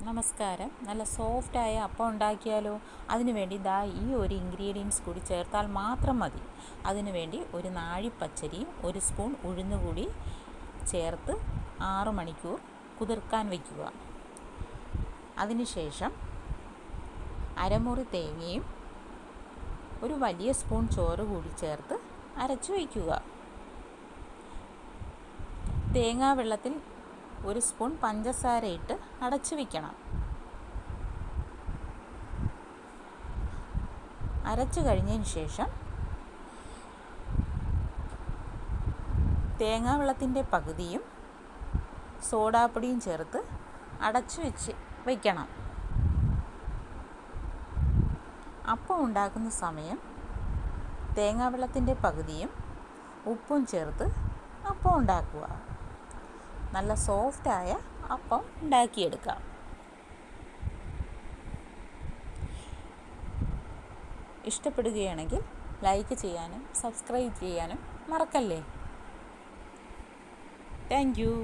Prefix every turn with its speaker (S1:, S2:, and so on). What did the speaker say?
S1: നമസ്കാരം. നല്ല സോഫ്റ്റായ അപ്പം ഉണ്ടാക്കിയാലോ? അതിനുവേണ്ടി ഈ ഒരു ഇൻഗ്രീഡിയൻസ് കൂടി ചേർത്താൽ മാത്രം മതി. അതിനുവേണ്ടി ഒരു നാഴിപ്പച്ചരിയും ഒരു സ്പൂൺ ഉഴുന്നുകൂടി ചേർത്ത് 6 മണിക്കൂർ കുതിർക്കാൻ വയ്ക്കുക. അതിനുശേഷം അരമുറി തേങ്ങയും ഒരു വലിയ സ്പൂൺ ചോറ് കൂടി ചേർത്ത് അരച്ചു വയ്ക്കുക. തേങ്ങാ വെള്ളത്തിൽ ഒരു സ്പൂൺ പഞ്ചസാര ഇട്ട് അടച്ചു വയ്ക്കണം. അരച്ചു കഴിഞ്ഞതിന് ശേഷം തേങ്ങാ വെള്ളത്തിൻ്റെ പകുതിയും സോഡാപ്പൊടിയും ചേർത്ത് അടച്ചു വയ്ക്കണം. അപ്പം ഉണ്ടാക്കുന്ന സമയം തേങ്ങാ വെള്ളത്തിൻ്റെ പകുതിയും ഉപ്പും ചേർത്ത് അപ്പം ഉണ്ടാക്കുക. നല്ല സോഫ്റ്റായ അപ്പം ഉണ്ടാക്കിയെടുക്കാം. ഇഷ്ടപ്പെടുകയാണെങ്കിൽ ലൈക്ക് ചെയ്യാനും സബ്സ്ക്രൈബ് ചെയ്യാനും മറക്കല്ലേ. Thank you.